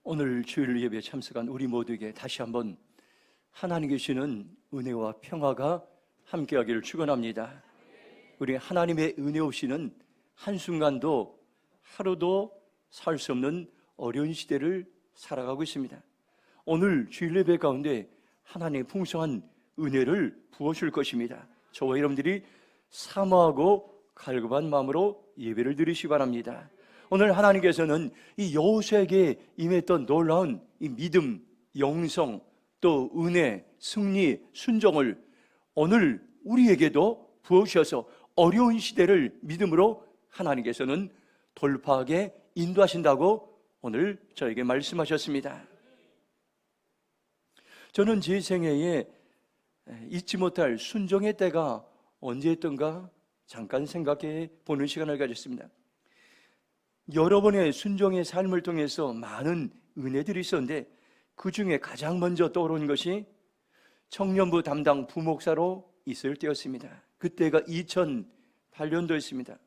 오늘 주일 예배에 참석한 우리 모두에게 다시 한번 하나님께 주시는 은혜와 평화가 함께하기를 축원합니다. 우리 하나님의 은혜 없이는 한순간도 하루도 살 수 없는 어려운 시대를 살아가고 있습니다. 오늘 주일 예배 가운데 하나님의 풍성한 은혜를 부어줄 것입니다. 저와 여러분들이 사모하고 갈급한 마음으로 예배를 드리시기 바랍니다. 오늘 하나님께서는 이 여호수아에게 임했던 놀라운 이 믿음, 영성, 또 은혜, 승리, 순종을 오늘 우리에게도 부어주셔서 어려운 시대를 믿음으로 하나님께서는 돌파하게 인도하신다고 오늘 저에게 말씀하셨습니다. 저는 제 생애에 잊지 못할 순종의 때가 언제였던가 잠깐 생각해 보는 시간을 가졌습니다. 여러 번의 순종의 삶을 통해서 많은 은혜들이 있었는데 그 중에 가장 먼저 떠오른 것이 청년부 담당 부목사로 있을 때였습니다. 그때가 2008년도였습니다.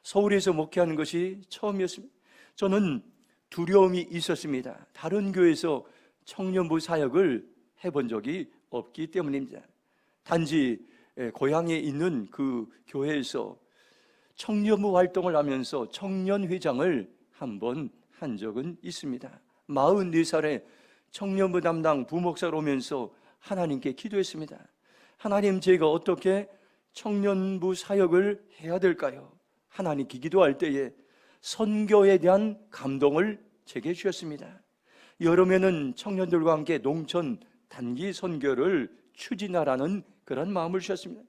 서울에서 목회하는 것이 처음이었습니다. 저는 두려움이 있었습니다. 다른 교회에서 청년부 사역을 해본 적이 없기 때문입니다. 단지 고향에 있는 그 교회에서 청년부 활동을 하면서 청년회장을 한번 한 적은 있습니다. 44살에 청년부 담당 부목사로 오면서 하나님께 기도했습니다. 하나님, 제가 어떻게 청년부 사역을 해야 될까요? 하나님께 기도할 때에 선교에 대한 감동을 제게 주셨습니다. 여름에는 청년들과 함께 농촌 단기 선교를 추진하라는 그런 마음을 주셨습니다.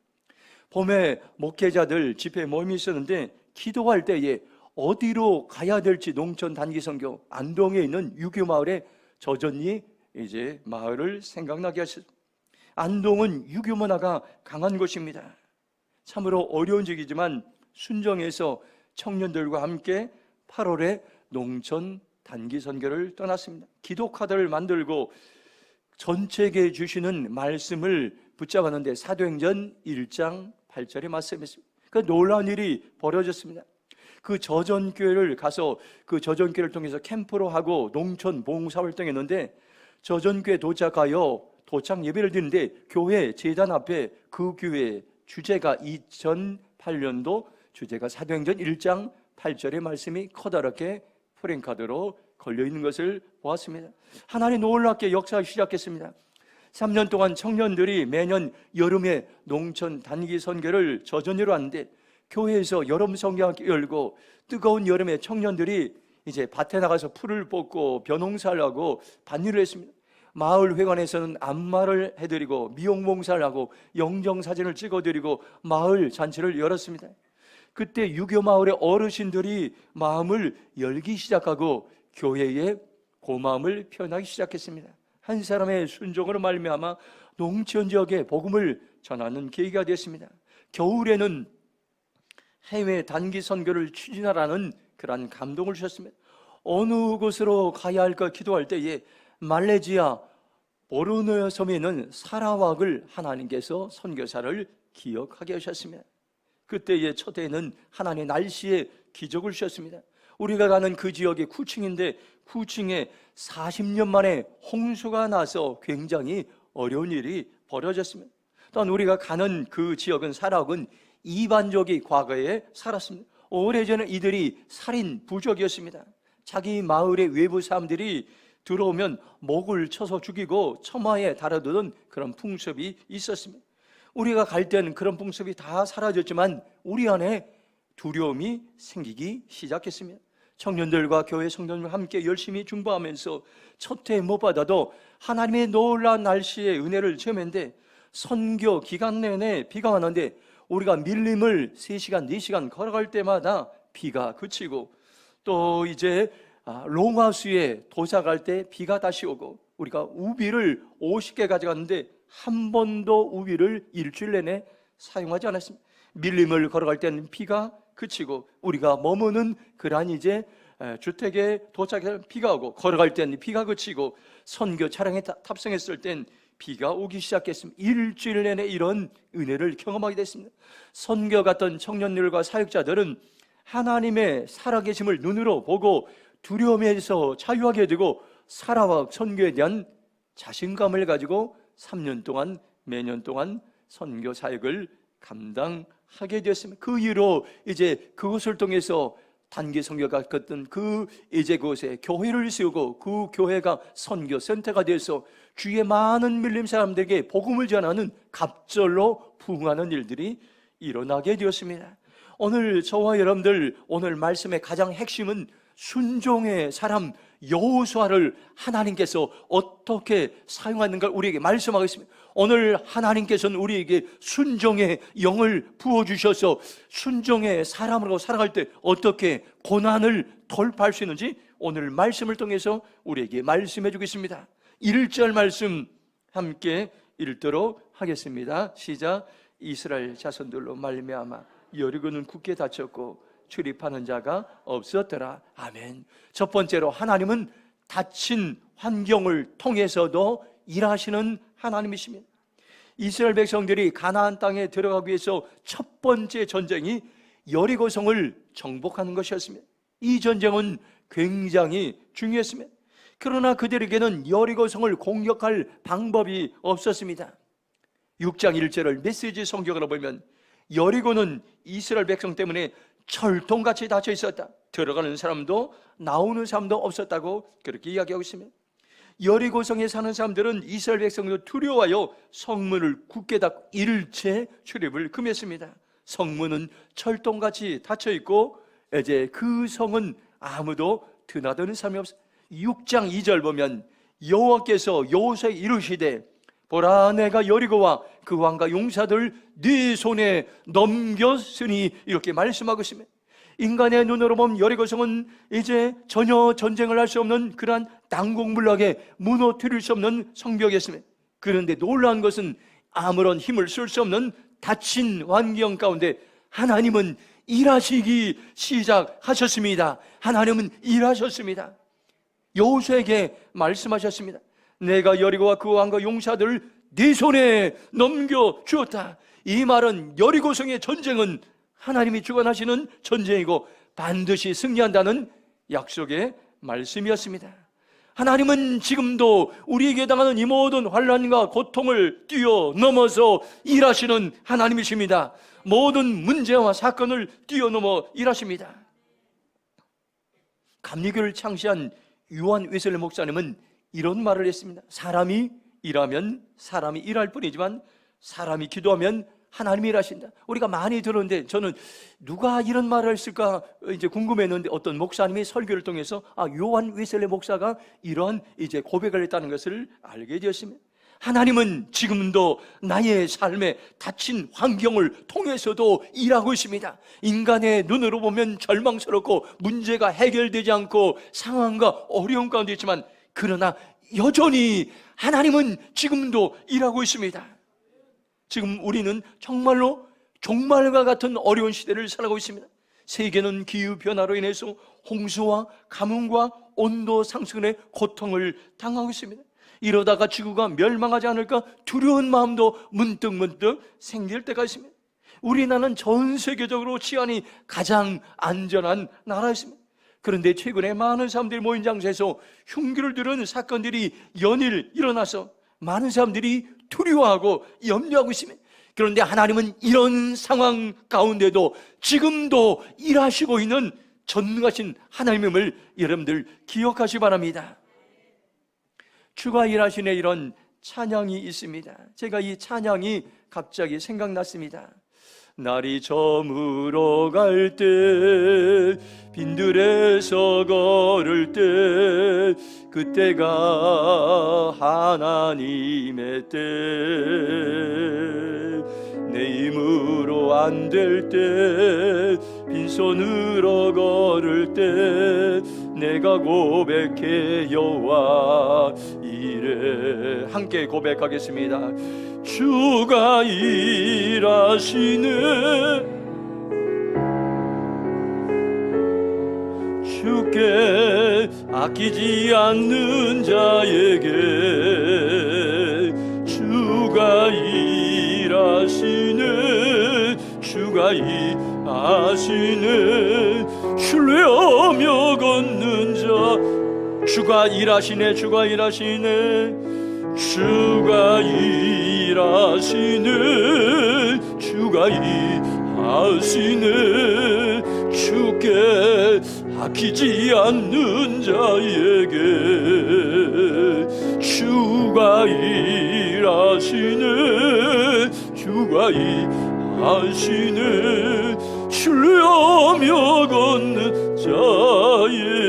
봄에 목회자들 집회 모임이 있었는데 기도할 때에 어디로 가야 될지 농촌 단기 선교, 안동에 있는 유교마을에 저전히 이제 마을을 생각나게 하셨습니다. 안동은 유교 문화가 강한 곳입니다. 참으로 어려운 적이지만 순정해서 청년들과 함께 8월에 농촌 단기 선교를 떠났습니다. 기도 카드를 만들고 전체에게 주시는 말씀을 붙잡았는데 사도행전 1장 8절의 말씀이었습니다. 그 놀라운 일이 벌어졌습니다. 그 저전교회를 가서 그 저전교회를 통해서 캠프로 하고 농촌 봉사활동했는데 저전교회 도착하여 도착 예배를 드리는데 교회 제단 앞에 그 교회 주제가 2008년도 주제가 사도행전 1장 8절의 말씀이 커다랗게 프랭카드로 걸려있는 것을 보았습니다. 하나님 놀랍게 역사하기 시작했습니다. 3년 동안 청년들이 매년 여름에 농촌 단기 선교를 저전으로 하는데 교회에서 여름 성경학교 열고 뜨거운 여름에 청년들이 이제 밭에 나가서 풀을 뽑고 벼농사를 하고 밭일을 했습니다. 마을 회관에서는 안마를 해드리고 미용봉사를 하고 영정사진을 찍어드리고 마을 잔치를 열었습니다. 그때 유교마을의 어르신들이 마음을 열기 시작하고 교회에 고마움을 표현하기 시작했습니다. 한 사람의 순종으로 말미암아 농촌 지역에 복음을 전하는 계기가 됐습니다. 겨울에는 해외 단기 선교를 추진하라는 그러한 감동을 주셨습니다. 어느 곳으로 가야 할까 기도할 때에 말레이시아 보르네오 섬에 있는 사라왁을 하나님께서 선교사를 기억하게 하셨습니다. 그때의 첫 해에는 하나님의 날씨에 기적을 주셨습니다. 우리가 가는 그 지역이 쿠칭인데 쿠칭에 40년 만에 홍수가 나서 굉장히 어려운 일이 벌어졌습니다. 또한 우리가 가는 그 지역은 사라왁은 이반족이 과거에 살았습니다. 오래전에 이들이 살인 부족이었습니다. 자기 마을의 외부 사람들이 들어오면 목을 쳐서 죽이고 처마에 달아두는 그런 풍습이 있었습니다. 우리가 갈 때는 그런 풍습이 다 사라졌지만 우리 안에 두려움이 생기기 시작했습니다. 청년들과 교회 성도들과 함께 열심히 중보하면서 첫 해 못 받아도 하나님의 놀라운 날씨의 은혜를 체험했는데 선교 기간 내내 비가 왔는데 우리가 밀림을 3시간, 4시간 걸어갈 때마다 비가 그치고 또 이제 롱하우스에 도착할 때 비가 다시 오고 우리가 우비를 50개 가져갔는데 한 번도 우비를 일주일 내내 사용하지 않았습니다. 밀림을 걸어갈 때는 비가 그치고 우리가 머무는 그러한 이제 주택에 도착해서 비가 오고 걸어갈 때는 비가 그치고 선교 차량에 탑승했을 땐 비가 오기 시작했습니다. 일주일 내내 이런 은혜를 경험하게 됐습니다. 선교 갔던 청년들과 사역자들은 하나님의 살아계심을 눈으로 보고 두려움에서 자유하게 되고 사라와 선교에 대한 자신감을 가지고 3년 동안 매년 동안 선교 사역을 감당하게 되었습니다. 그 이후로 이제 그것을 통해서 단기 선교가 갔던 이제 그곳에 교회를 세우고 그 교회가 선교 센터가 돼서 주위에 많은 밀림 사람들에게 복음을 전하는 갑절로 부흥하는 일들이 일어나게 되었습니다. 오늘 저와 여러분들 오늘 말씀의 가장 핵심은 순종의 사람 여호수아를 하나님께서 어떻게 사용하는가 우리에게 말씀하고 있습니다. 오늘 하나님께서는 우리에게 순종의 영을 부어주셔서 순종의 사람으로 살아갈 때 어떻게 고난을 돌파할 수 있는지 오늘 말씀을 통해서 우리에게 말씀해 주겠습니다. 1절 말씀 함께 읽도록 하겠습니다. 시작. 이스라엘 자손들로 말미암아 여리고는 굳게 닫혔고 출입하는 자가 없었더라. 아멘. 첫 번째로 하나님은 닫힌 환경을 통해서도 일하시는 하나님이십니다. 이스라엘 백성들이 가나안 땅에 들어가기 위해서 첫 번째 전쟁이 여리고성을 정복하는 것이었습니다. 이 전쟁은 굉장히 중요했습니다. 그러나 그들에게는 여리고성을 공격할 방법이 없었습니다. 6장 1절을 메시지 성경으로 보면 여리고는 이스라엘 백성 때문에 철통같이 닫혀 있었다. 들어가는 사람도 나오는 사람도 없었다고 그렇게 이야기하고 있습니다. 여리고성에 사는 사람들은 이스라엘 백성도 두려워하여 성문을 굳게 닫고 일체 출입을 금했습니다. 성문은 철통같이 닫혀 있고 이제 그 성은 아무도 드나드는 사람이 없어요. 6장 2절 보면 여호와께서 여호수아에 이르시되 보라 내가 여리고와 그 왕과 용사들 네 손에 넘겼으니 이렇게 말씀하고 있습니다. 인간의 눈으로 보면 여리고성은 이제 전혀 전쟁을 할 수 없는 그러한 난공불락에 무너뜨릴 수 없는 성벽이었습니다. 그런데 놀라운 것은 아무런 힘을 쓸 수 없는 닫힌 환경 가운데 하나님은 일하시기 시작하셨습니다. 하나님은 일하셨습니다. 여호수아에게 말씀하셨습니다. 내가 여리고와 그 왕과 용사들을 네 손에 넘겨주었다. 이 말은 여리고성의 전쟁은 하나님이 주관하시는 전쟁이고 반드시 승리한다는 약속의 말씀이었습니다. 하나님은 지금도 우리에게 당하는 이 모든 환난과 고통을 뛰어넘어서 일하시는 하나님이십니다. 모든 문제와 사건을 뛰어넘어 일하십니다. 감리교를 창시한 요한 웨슬리 목사님은 이런 말을 했습니다. 사람이 일하면 사람이 일할 뿐이지만 사람이 기도하면 하나님이 일하신다. 우리가 많이 들었는데 저는 누가 이런 말을 했을까 이제 궁금했는데 어떤 목사님이 설교를 통해서 요한 웨슬리 목사가 이런 이제 고백을 했다는 것을 알게 되었습니다. 하나님은 지금도 나의 삶에 닫힌 환경을 통해서도 일하고 있습니다. 인간의 눈으로 보면 절망스럽고 문제가 해결되지 않고 상황과 어려움 가운데 있지만 그러나 여전히 하나님은 지금도 일하고 있습니다. 지금 우리는 정말로 종말과 같은 어려운 시대를 살아가고 있습니다. 세계는 기후변화로 인해서 홍수와 가뭄과 온도 상승의 고통을 당하고 있습니다. 이러다가 지구가 멸망하지 않을까 두려운 마음도 문득문득 생길 때가 있습니다. 우리나라는 전 세계적으로 치안이 가장 안전한 나라였습니다. 그런데 최근에 많은 사람들이 모인 장소에서 흉기를 들은 사건들이 연일 일어나서 많은 사람들이 두려워하고 염려하고 있습니다. 그런데 하나님은 이런 상황 가운데도 지금도 일하시고 있는 전능하신 하나님임을 여러분들 기억하시기 바랍니다. 주가 일하시네 이런 찬양이 있습니다. 제가 이 찬양이 갑자기 생각났습니다. 날이 저물어 갈 때 빈들에서 걸을 때 그때가 하나님의 때 내 힘으로 안 될 때 빈손으로 걸을 때 내가 고백해 여호와 이래 함께 고백하겠습니다. 주가 일하시네 주께 아끼지 않는 자에게 주가 일하시네 주가 일하시네 신뢰하며 걷는 자 주가 일하시네, 주가 일하시네, 주가 일하시네, 주가 일하시네. 주께 아끼지 않는 자에게 주가 일하시네, 주가 일하시네. 신뢰하며 걷는 자에게.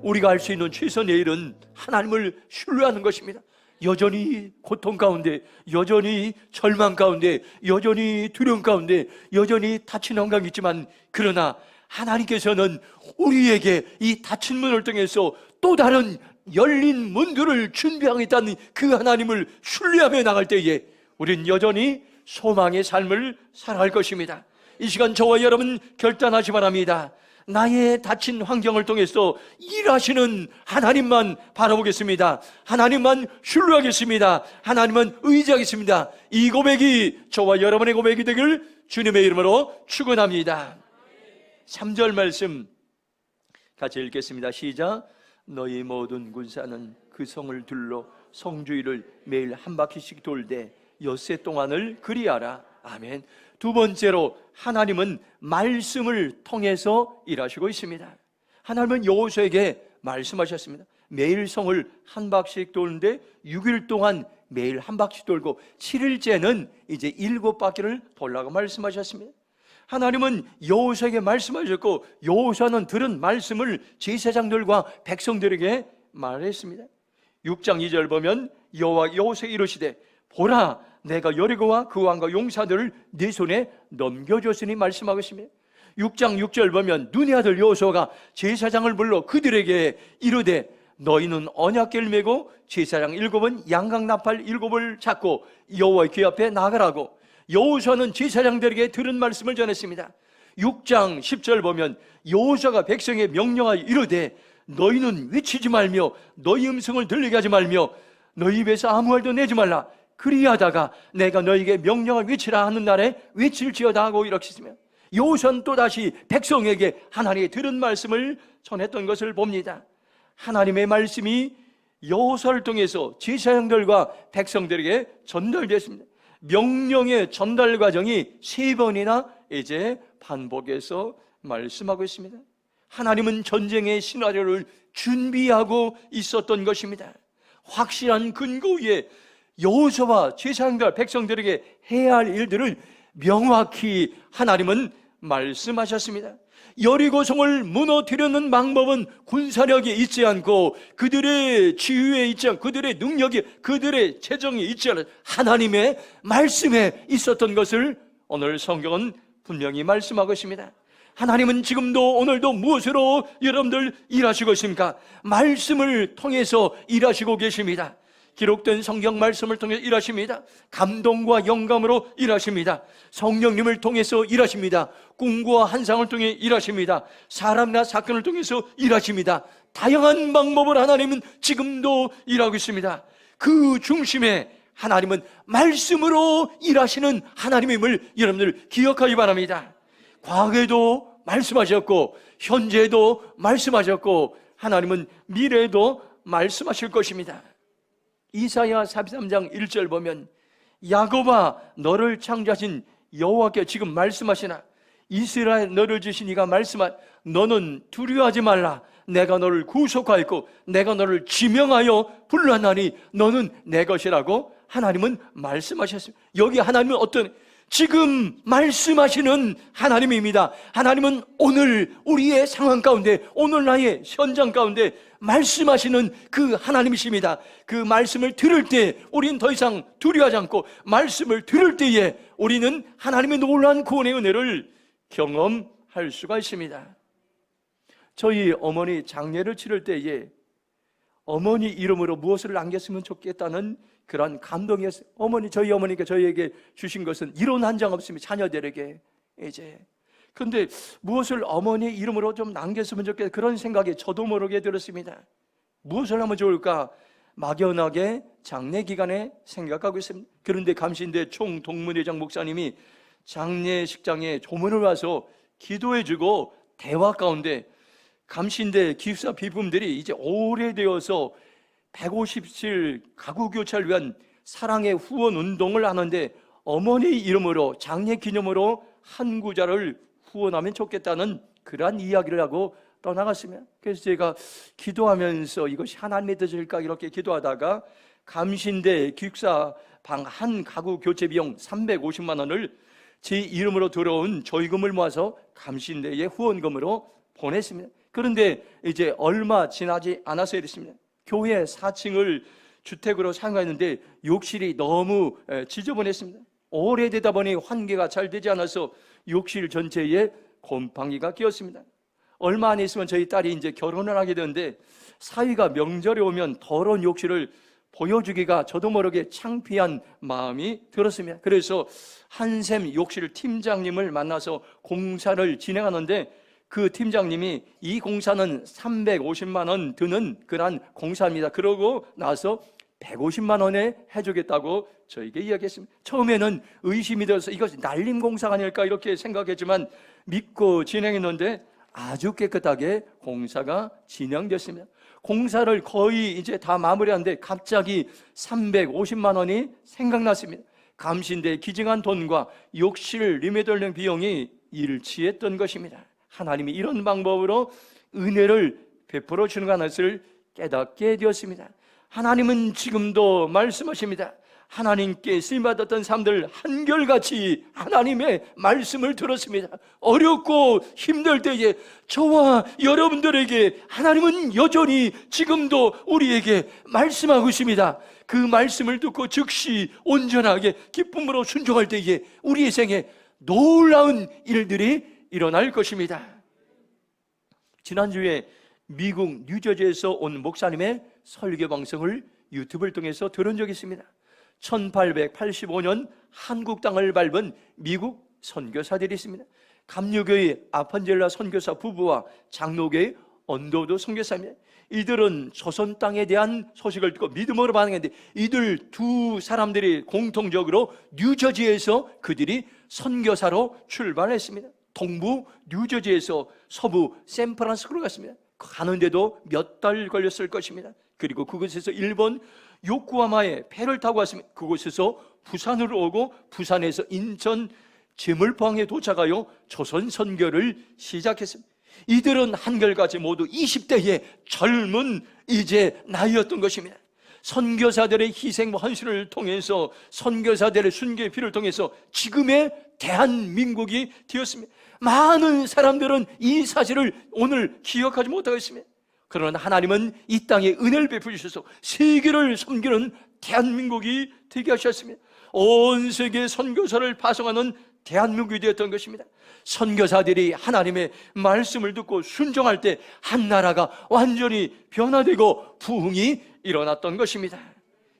우리가 할 수 있는 최선의 일은 하나님을 신뢰하는 것입니다. 여전히 고통 가운데, 여전히 절망 가운데, 여전히 두려움 가운데, 여전히 닫힌 환경이 있지만, 그러나 하나님께서는 우리에게 이 닫힌 문을 통해서 또 다른 열린 문들을 준비하겠다는 그 하나님을 신뢰하며 나갈 때에 우리는 여전히 소망의 삶을 살아갈 것입니다. 이 시간 저와 여러분 결단하시 바랍니다. 나의 닫힌 환경을 통해서 일하시는 하나님만 바라보겠습니다. 하나님만 신뢰하겠습니다. 하나님만 의지하겠습니다. 이 고백이 저와 여러분의 고백이 되길 주님의 이름으로 축원합니다. 3절 말씀 같이 읽겠습니다. 시작. 너희 모든 군사는 그 성을 둘러 성주위를 매일 한 바퀴씩 돌되 엿새 동안을 그리하라. 아멘. 두 번째로 하나님은 말씀을 통해서 일하시고 있습니다. 하나님은 여호수아에게 말씀하셨습니다. 매일 성을 한 바퀴씩 도는데 6일 동안 매일 한 바퀴 돌고 7일째는 이제 7바퀴를 돌라고 말씀하셨습니다. 하나님은 여호수아에게 말씀하셨고 여호수아는 들은 말씀을 제사장들과 백성들에게 말했습니다. 6장 2절 보면 여호수아에게 이르시되 보라, 내가 여리고와 그 왕과 용사들을 네 손에 넘겨줬으니 말씀하고 있습니다. 6장 6절 보면 눈의 아들 여호수아가 제사장을 불러 그들에게 이르되 너희는 언약궤를 메고 제사장 7은 양강나팔 7을 잡고 여호와의 귀 앞에 나가라고. 여호수아는 제사장들에게 들은 말씀을 전했습니다. 6장 10절 보면 여호수아가 백성에 명령하여 이르되 너희는 외치지 말며 너희 음성을 들리게 하지 말며 너희 입에서 아무 말도 내지 말라. 그리하다가 내가 너희에게 명령을 외치라 하는 날에 외칠지어다 하고 이렇게 했으면 여호수아는 또다시 백성에게 하나님의 들은 말씀을 전했던 것을 봅니다. 하나님의 말씀이 여호수아를 통해서 제사장들과 백성들에게 전달됐습니다. 명령의 전달 과정이 3번이나 이제 반복해서 말씀하고 있습니다. 하나님은 전쟁의 시나리오를 준비하고 있었던 것입니다. 확실한 근거 위에 여호수아와 제사장들 백성들에게 해야 할 일들을 명확히 하나님은 말씀하셨습니다. 여리고성을 무너뜨리는 방법은 군사력이 있지 않고 그들의 지휘에 있지 않고 그들의 능력이 그들의 재정이 있지 않은 하나님의 말씀에 있었던 것을 오늘 성경은 분명히 말씀하고 있습니다. 하나님은 지금도 오늘도 무엇으로 여러분들 일하시고 있습니까? 말씀을 통해서 일하시고 계십니다. 기록된 성경 말씀을 통해 일하십니다. 감동과 영감으로 일하십니다. 성령님을 통해서 일하십니다. 꿈과 환상을 통해 일하십니다. 사람이나 사건을 통해서 일하십니다. 다양한 방법을 하나님은 지금도 일하고 있습니다. 그 중심에 하나님은 말씀으로 일하시는 하나님임을 여러분들 기억하기 바랍니다. 과거에도 말씀하셨고 현재에도 말씀하셨고 하나님은 미래에도 말씀하실 것입니다. 이사야 43장 1절 보면 야곱아 너를 창조하신 여호와께 지금 말씀하시나 이스라엘 너를 주신 이가 말씀하 너는 두려워하지 말라. 내가 너를 구속하였고 내가 너를 지명하여 불러나니 너는 내 것이라고 하나님은 말씀하셨습니다. 여기 하나님은 어떤 지금 말씀하시는 하나님입니다. 하나님은 오늘 우리의 상황 가운데 오늘 나의 현장 가운데 말씀하시는 그 하나님이십니다. 그 말씀을 들을 때 우리는 더 이상 두려워하지 않고 말씀을 들을 때에 우리는 하나님의 놀라운 구원의 은혜를 경험할 수가 있습니다. 저희 어머니 장례를 치를 때에 어머니 이름으로 무엇을 남겼으면 좋겠다는 그런 감동이었어요. 저희 어머니가 저희에게 주신 것은 이론 한 장 없습니다. 자녀들에게 이제. 근데 무엇을 어머니 이름으로 좀 남겼으면 좋겠다 그런 생각이 저도 모르게 들었습니다. 무엇을 하면 좋을까 막연하게 장례 기간에 생각하고 있습니다. 그런데 감신대 총동문회장 목사님이 장례식장에 조문을 와서 기도해주고 대화 가운데 감신대 기숙사 비품들이 이제 오래되어서 150실 가구 교체를 위한 사랑의 후원 운동을 하는데 어머니 이름으로 장례 기념으로 한 구자를 후원하면 좋겠다는 그러한 이야기를 하고 떠나갔습니다. 그래서 제가 기도하면서 이것이 하나님의 뜻일까 이렇게 기도하다가 감신대 기숙사 방 한 가구 교체 비용 350만 원을 제 이름으로 들어온 조의금을 모아서 감신대의 후원금으로 보냈습니다. 그런데 이제 얼마 지나지 않아서 이랬습니다. 교회 4층을 주택으로 사용하였는데 욕실이 너무 지저분했습니다. 오래되다 보니 환기가 잘 되지 않아서 욕실 전체에 곰팡이가 끼었습니다. 얼마 안 있으면 저희 딸이 이제 결혼을 하게 되는데 사위가 명절에 오면 더러운 욕실을 보여주기가 저도 모르게 창피한 마음이 들었습니다. 그래서 한샘 욕실 팀장님을 만나서 공사를 진행하는데 그 팀장님이 이 공사는 350만 원 드는 그런 공사입니다. 그러고 나서 150만 원에 해주겠다고 저에게 이야기했습니다. 처음에는 의심이 들어서 이것이 날림 공사가 아닐까 이렇게 생각했지만 믿고 진행했는데 아주 깨끗하게 공사가 진행됐습니다. 공사를 거의 이제 다 마무리하는데 갑자기 350만 원이 생각났습니다. 감신대에 기증한 돈과 욕실 리모델링 비용이 일치했던 것입니다. 하나님이 이런 방법으로 은혜를 베풀어 주는 것을 깨닫게 되었습니다. 하나님은 지금도 말씀하십니다. 하나님께 쓰임받았던 사람들 한결같이 하나님의 말씀을 들었습니다. 어렵고 힘들 때에 저와 여러분들에게 하나님은 여전히 지금도 우리에게 말씀하고 있습니다. 그 말씀을 듣고 즉시 온전하게 기쁨으로 순종할 때에 우리의 생에 놀라운 일들이 일어날 것입니다. 지난주에 미국 뉴저지에서 온 목사님의 설교 방송을 유튜브를 통해서 들은 적이 있습니다. 1885년 한국 땅을 밟은 미국 선교사들이 있습니다. 감리교의 아판젤라 선교사 부부와 장로교의 언더우드 선교사입니다. 이들은 조선 땅에 대한 소식을 듣고 믿음으로 반응했는데 이들 두 사람들이 공통적으로 뉴저지에서 그들이 선교사로 출발했습니다. 동부 뉴저지에서 서부 샌프란시스코로 갔습니다. 가는데도 몇 달 걸렸을 것입니다. 그리고 그곳에서 일본 요코하마에 배를 타고 왔습니다. 그곳에서 부산으로 오고 부산에서 인천 제물포항에 도착하여 조선 선교를 시작했습니다. 이들은 한결같이 모두 20대의 젊은 이제 나이였던 것입니다. 선교사들의 희생 헌신을 통해서 선교사들의 순교의 피를 통해서 지금의 대한민국이 되었습니다. 많은 사람들은 이 사실을 오늘 기억하지 못하고 있습니다. 그러나 하나님은 이 땅에 은혜를 베푸셔서 세계를 섬기는 대한민국이 되게 하셨습니다. 온 세계에 선교사를 파송하는 대한민국이 되었던 것입니다. 선교사들이 하나님의 말씀을 듣고 순종할 때 한 나라가 완전히 변화되고 부흥이 일어났던 것입니다.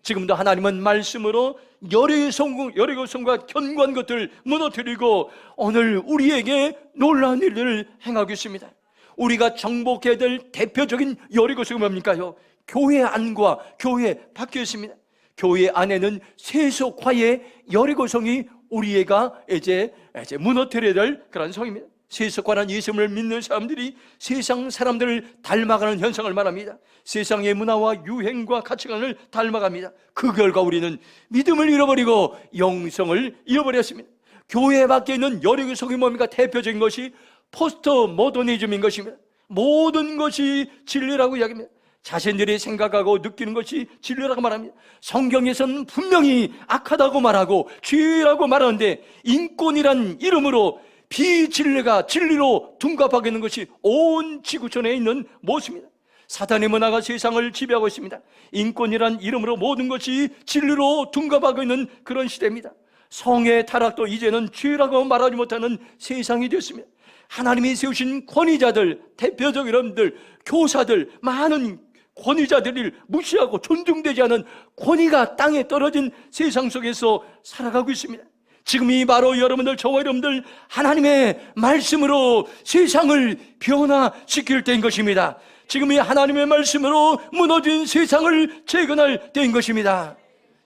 지금도 하나님은 말씀으로 여리고성과 견고한 것들을 무너뜨리고 오늘 우리에게 놀라운 일들을 행하고 있습니다. 우리가 정복해야 될 대표적인 여리고성이 뭡니까요? 교회 안과 교회 밖에 있습니다. 교회 안에는 세속화의 여리고성이 우리가 이제 무너뜨려야 될 그런 성입니다. 세속화란 예수님을 믿는 사람들이 세상 사람들을 닮아가는 현상을 말합니다. 세상의 문화와 유행과 가치관을 닮아갑니다. 그 결과 우리는 믿음을 잃어버리고 영성을 잃어버렸습니다. 교회 밖에 있는 여리고성이 뭡니까? 대표적인 것이 포스트 모더니즘인 것입니다. 모든 것이 진리라고 이야기합니다. 자신들이 생각하고 느끼는 것이 진리라고 말합니다. 성경에서는 분명히 악하다고 말하고 죄라고 말하는데 인권이란 이름으로 비진리가 진리로 둔갑하게 있는 것이 온 지구촌에 있는 모습입니다. 사탄의 문화가 세상을 지배하고 있습니다. 인권이란 이름으로 모든 것이 진리로 둔갑하고 있는 그런 시대입니다. 성의 타락도 이제는 죄라고 말하지 못하는 세상이 되었습니다. 하나님이 세우신 권위자들, 대표적 여러분들, 교사들, 많은 권위자들을 무시하고 존중되지 않은 권위가 땅에 떨어진 세상 속에서 살아가고 있습니다. 지금이 바로 여러분들, 저와 여러분들 하나님의 말씀으로 세상을 변화시킬 때인 것입니다. 지금이 하나님의 말씀으로 무너진 세상을 재건할 때인 것입니다.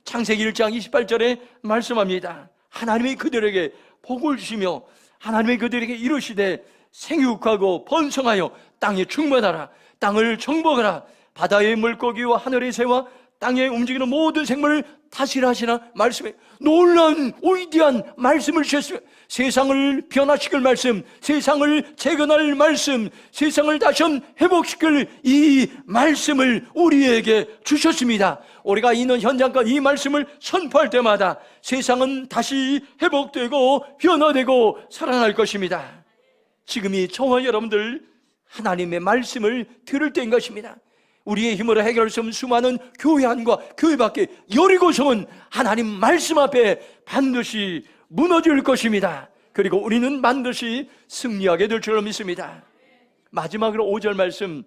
창세기 1장 28절에 말씀합니다. 하나님이 그들에게 복을 주시며 하나님이 그들에게 이르시되 생육하고 번성하여 땅에 충만하라. 땅을 정복하라. 바다의 물고기와 하늘의 새와 땅에 움직이는 모든 생물을 다스리라 하시나 말씀에 놀라운 위대한 말씀을 주셨습니다. 세상을 변화시킬 말씀, 세상을 재건할 말씀, 세상을 다시 한번 회복시킬 이 말씀을 우리에게 주셨습니다. 우리가 있는 현장까지 이 말씀을 선포할 때마다 세상은 다시 회복되고 변화되고 살아날 것입니다. 지금이 저와 여러분들 하나님의 말씀을 들을 때인 것입니다. 우리의 힘으로 해결할 수 없는 수많은 교회 안과 교회 밖에 여리고성은 하나님 말씀 앞에 반드시 무너질 것입니다. 그리고 우리는 반드시 승리하게 될 줄로 믿습니다. 마지막으로 5절 말씀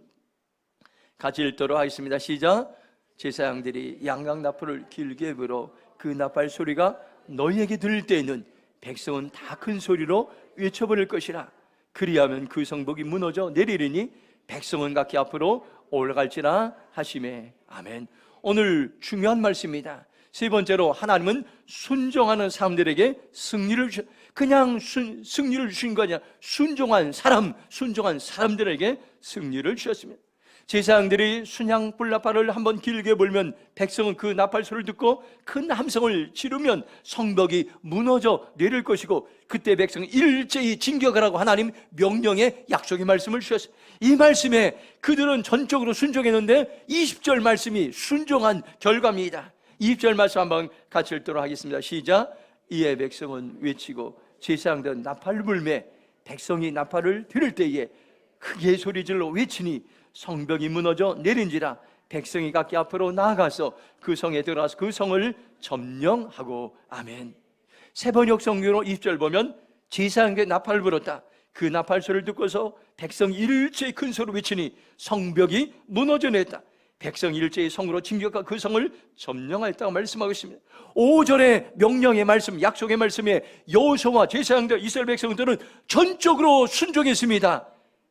같이 읽도록 하겠습니다. 시작. 제사장들이 양각 나팔을 길게 불어 그 나팔 소리가 너희에게 들릴 때에는 백성은 다 큰 소리로 외쳐버릴 것이라. 그리하면 그 성벽이 무너져 내리리니 백성은 각기 앞으로 올라갈지라 하시매. 아멘. 오늘 중요한 말씀입니다. 세 번째로 하나님은 순종하는 사람들에게 승리를 그냥 승리를 주신 거 아니라 순종한 사람들에게 승리를 주셨습니다. 제사장들이 순양불 나팔을 한번 길게 불면 백성은 그 나팔 소리를 듣고 큰 함성을 지르면 성벽이 무너져 내릴 것이고, 그때 백성은 일제히 진격하라고 하나님 명령의 약속의 말씀을 주셨어요. 이 말씀에 그들은 전적으로 순종했는데 20절 말씀이 순종한 결과입니다. 20절 말씀 한번 같이 읽도록 하겠습니다. 시작. 이에 백성은 외치고 제사장들은 나팔을 불매 백성이 나팔을 들을 때에 크게 소리질러 외치니 성벽이 무너져 내린지라. 백성이 각기 앞으로 나아가서 그 성에 들어가서 그 성을 점령하고. 아멘. 세번역 성경으로 20절 보면 제사장들이 나팔을 불었다. 그 나팔 소리를 듣고서 백성이 일제히 큰 소리로 외치니 성벽이 무너져 냈다. 백성이 일제히 성으로 진격하고 그 성을 점령하였다고 말씀하고 있습니다. 5절의 명령의 말씀, 약속의 말씀에 여호수아와 제사장들, 이스라엘 백성들은 전적으로 순종했습니다.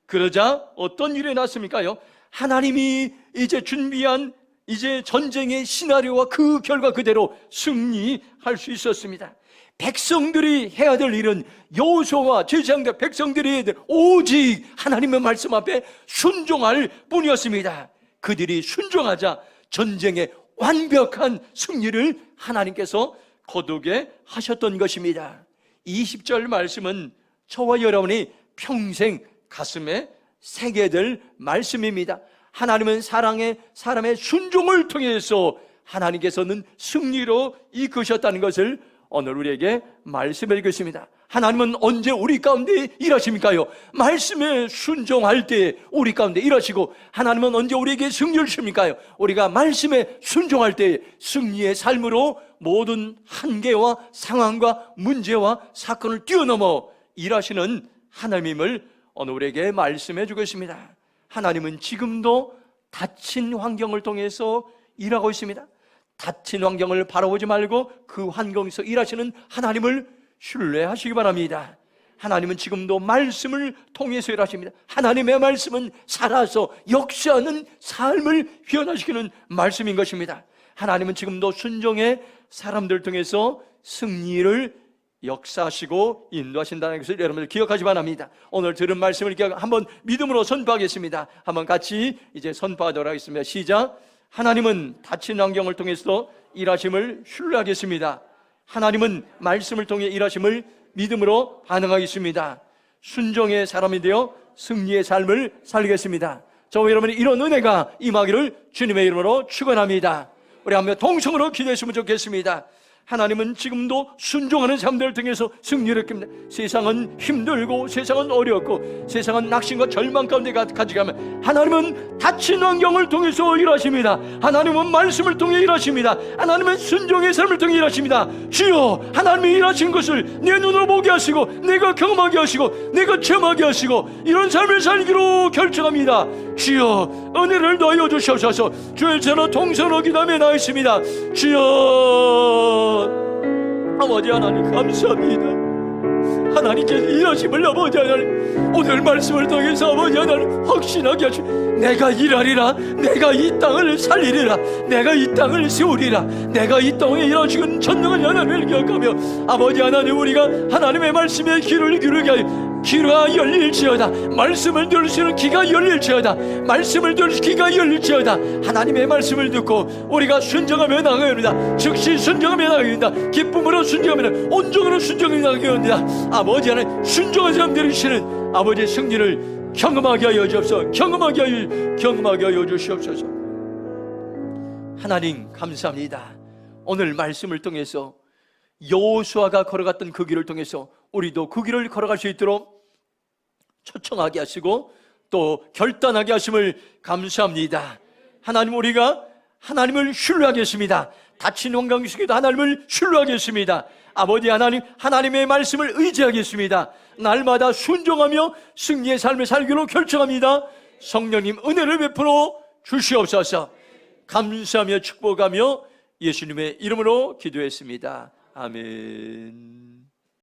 그러자 어떤 일이 났습니까요? 하나님이 이제 준비한 이제 전쟁의 시나리오와 그 결과 그대로 승리할 수 있었습니다. 백성들이 해야 될 일은, 여호수아와 제사장들, 백성들이 해야 될 오직 하나님의 말씀 앞에 순종할 뿐이었습니다. 그들이 순종하자 전쟁의 완벽한 승리를 하나님께서 거두게 하셨던 것입니다. 20절 말씀은 저와 여러분이 평생 가슴에 새게 될 말씀입니다. 하나님은 사람의 순종을 통해서 하나님께서는 승리로 이끄셨다는 것을 오늘 우리에게 말씀해 주십니다. 하나님은 언제 우리 가운데 일하십니까요? 말씀에 순종할 때 우리 가운데 일하시고, 하나님은 언제 우리에게 승리를 주십니까요? 우리가 말씀에 순종할 때 승리의 삶으로 모든 한계와 상황과 문제와 사건을 뛰어넘어 일하시는 하나님임을 오늘 우리에게 말씀해 주겠습니다. 하나님은 지금도 닫힌 환경을 통해서 일하고 있습니다. 닫힌 환경을 바라보지 말고 그 환경에서 일하시는 하나님을 신뢰하시기 바랍니다. 하나님은 지금도 말씀을 통해서 일하십니다. 하나님의 말씀은 살아서 역사하는 삶을 변화시키는 말씀인 것입니다. 하나님은 지금도 순종의 사람들 통해서 승리를 역사하시고 인도하신다는 것을 여러분들 기억하시 바랍니다. 오늘 들은 말씀을 한번 믿음으로 선포하겠습니다. 한번 같이 이제 선포하도록 하겠습니다. 시작. 하나님은 닫힌 환경을 통해서 일하심을 신뢰하겠습니다. 하나님은 말씀을 통해 일하심을 믿음으로 반응하겠습니다. 순종의 사람이 되어 승리의 삶을 살겠습니다. 저와 여러분이 이런 은혜가 임하기를 주님의 이름으로 축원합니다. 우리 한번 동성으로 기도했으면 좋겠습니다. 하나님은 지금도 순종하는 사람들을 통해서 승리를 깁니다. 세상은 힘들고 세상은 어렵고 세상은 낙심과 절망 가운데 가져가면 하나님은 닫힌 환경을 통해서 일하십니다. 하나님은 말씀을 통해 일하십니다. 하나님은 순종의 삶을 통해 일하십니다. 주여, 하나님이 일하신 것을 내 눈으로 보게 하시고 내가 경험하게 하시고 내가 체험하게 하시고 이런 삶을 살기로 결정합니다. 주여, 은혜를 더하여 주시옵소서. 주의 전화 통성으로 기도하며 나있습니다. 주여, 아버지 하나님 감사합니다. 하나님께서 일하심을 아버지 하나님 오늘 말씀을 통해서 아버지 하나님 확신하게 하시고 내가 일하리라, 내가 이 땅을 살리리라, 내가 이 땅을 세우리라, 내가 이 땅에 일하시는 전능한 하나님을 기억하며 아버지 하나님 우리가 하나님의 말씀에 귀를 기울게 하여 귀가 열릴지어다. 말씀을 들을 수 있는 귀가 열릴지어다. 말씀을 들을 수 귀가 열릴지어다. 하나님의 말씀을 듣고 우리가 순종하며 나가야 합니다. 즉시 순종하며 나가야 합니다. 기쁨으로 순종하며 온종으로 순종하며 나가야 합니다. 아버지 하나님, 순종한 사람 되시는 아버지의 승리를 경험하게 하여 주옵소서. 경험하게 하여 주시옵소서. 하나님 감사합니다. 오늘 말씀을 통해서 여호수아가 걸어갔던 그 길을 통해서 우리도 그 길을 걸어갈 수 있도록 초청하게 하시고 또 결단하게 하심을 감사합니다. 하나님, 우리가 하나님을 신뢰하겠습니다. 다친 건강 속에도 하나님을 신뢰하겠습니다. 아버지 하나님, 하나님의 말씀을 의지하겠습니다. 날마다 순종하며 승리의 삶을 살기로 결정합니다. 성령님 은혜를 베풀어 주시옵소서. 감사하며 축복하며 예수님의 이름으로 기도했습니다. 아멘.